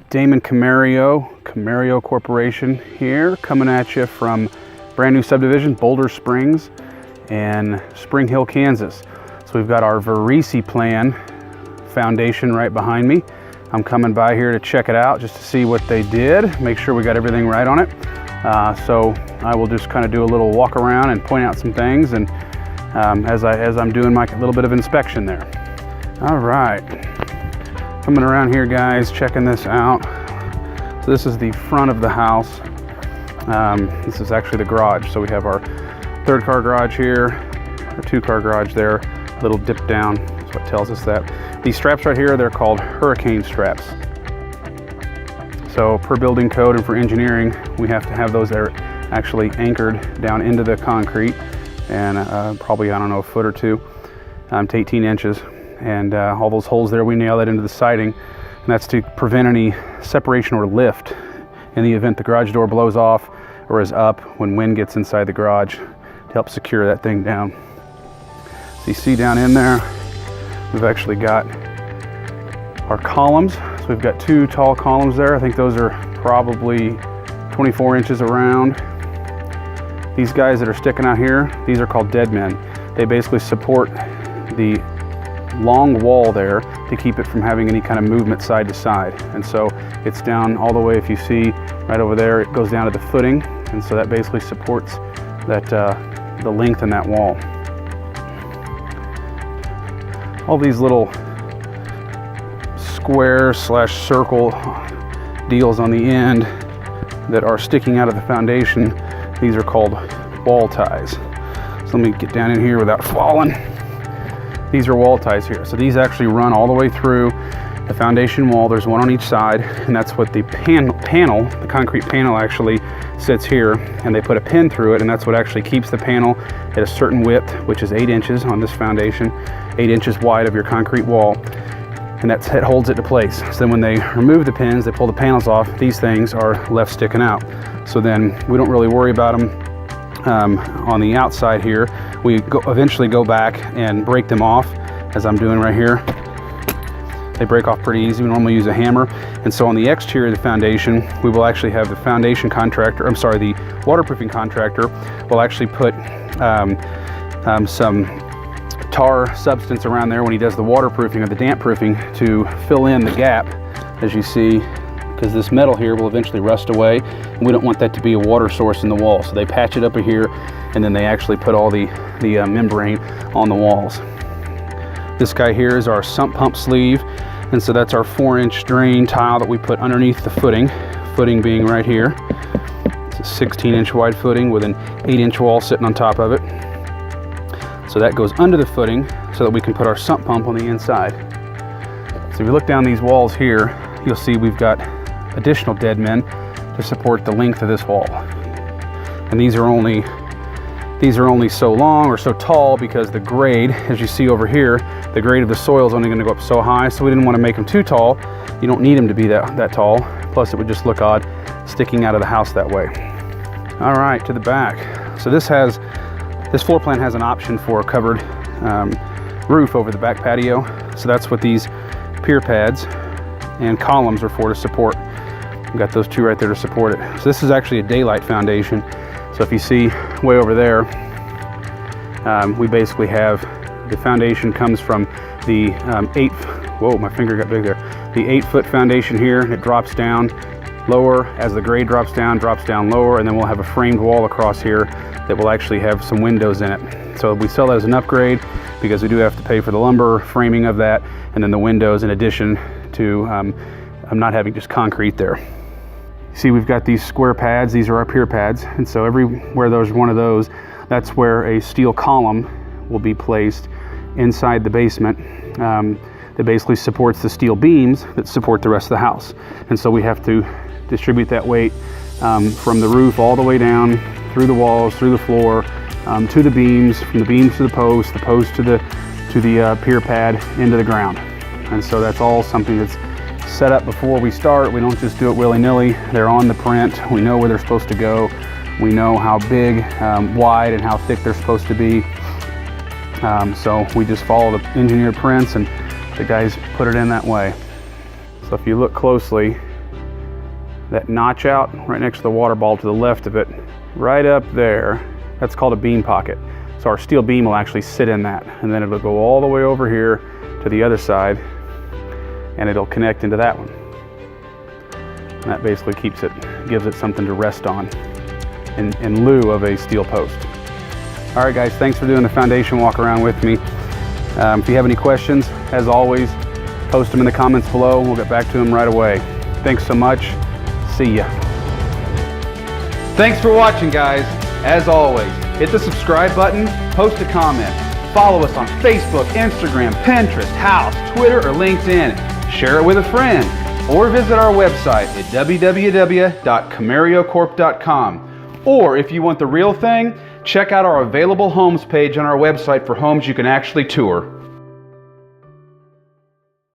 Damon Comerio Corporation here, coming at you from brand new subdivision, Boulder Springs and Spring Hill, Kansas. So we've got our Varese Plan Foundation right behind me. I'm coming by here to check it out just to see what they did, make sure we got everything right on it. So I will just kind of do a little walk around and point out some things, and as I'm doing my little bit of inspection there. All right, coming around here, guys, checking this out. So this is the front of the house. This is actually the garage. So we have our 3rd car garage here, our 2-car garage there, a little dip down. That's what tells us that. These straps right here, they're called hurricane straps. So per building code and for engineering, we have to have those that are actually anchored down into the concrete, and probably, I don't know, a foot or two to 18 inches. And all those holes there, we nail that into the siding, and that's to prevent any separation or lift in the event the garage door blows off or is up when wind gets inside the garage, to help secure that thing down. So you see down in there, we've actually got our columns. So we've got 2 tall columns there. I think those are probably 24 inches around. These guys that are sticking out here, these are called dead men. They basically support the long wall there to keep it from having any kind of movement side to side. And so it's down all the way, if you see right over there, it goes down to the footing, and so that basically supports that the length in that wall. All these little square / circle deals on the end that are sticking out of the foundation, these are called wall ties. So let me get down in here without falling. These are wall ties here. So these actually run all the way through the foundation wall. There's one on each side, and that's what the panel, the concrete panel, actually sits here, and they put a pin through it, and that's what actually keeps the panel at a certain width, which is 8 inches on this foundation, 8 inches wide of your concrete wall, and that holds it to place. So then when they remove the pins, they pull the panels off, these things are left sticking out. So then we don't really worry about them on the outside here. We eventually go back and break them off, as I'm doing right here. They break off pretty easy. We normally use a hammer. And so on the exterior of the foundation, we will actually have the foundation contractor, the waterproofing contractor will actually put some tar substance around there when he does the waterproofing or the damp proofing to fill in the gap, as you see, because this metal here will eventually rust away, and we don't want that to be a water source in the wall. So they patch it up here, and then they actually put all the membrane on the walls. This guy here is our sump pump sleeve, and so that's our 4-inch drain tile that we put underneath the footing being right here. It's a 16-inch wide footing with an 8-inch wall sitting on top of it. So that goes under the footing so that we can put our sump pump on the inside. So if you look down these walls here, you'll see we've got additional dead men to support the length of this wall. And these are only so long or so tall because the grade, as you see over here, the grade of the soil is only going to go up so high, so we didn't want to make them too tall. You don't need them to be that tall, plus it would just look odd sticking out of the house that way. All right, to the back. So this floor plan has an option for a covered roof over the back patio. So that's what these pier pads and columns are for, to support. We've got those 2 right there to support it. So this is actually a daylight foundation. So if you see way over there, we basically have the foundation comes from the 8-foot foundation here, and it drops down lower as the grade drops down lower, and then we'll have a framed wall across here that will actually have some windows in it. So we sell that as an upgrade because we do have to pay for the lumber framing of that, and then the windows in addition to not having just concrete there. See, we've got these square pads. These are our pier pads, and so everywhere there's one of those, that's where a steel column will be placed inside the basement that basically supports the steel beams that support the rest of the house. And so we have to distribute that weight from the roof all the way down through the walls, through the floor, to the beams, from the beams to the post to the pier pad into the ground. And so that's all something that's set up before we start. We don't just do it willy-nilly. They're on the print. We know where they're supposed to go. We know how big, wide, and how thick they're supposed to be. So we just follow the engineered prints, and the guys put it in that way. So if you look closely, that notch out right next to the water ball to the left of it, right up there, that's called a beam pocket. So our steel beam will actually sit in that, and then it'll go all the way over here to the other side, and it'll connect into that one. And that basically keeps it, gives it something to rest on in lieu of a steel post. All right guys, thanks for doing the foundation walk around with me. If you have any questions, as always, post them in the comments below. We'll get back to them right away. Thanks so much. See ya. Thanks for watching, guys. As always, hit the subscribe button, post a comment, follow us on Facebook, Instagram, Pinterest, House, Twitter, or LinkedIn. Share it with a friend, or visit our website at www.comeriocorp.com. Or if you want the real thing, check out our available homes page on our website for homes you can actually tour.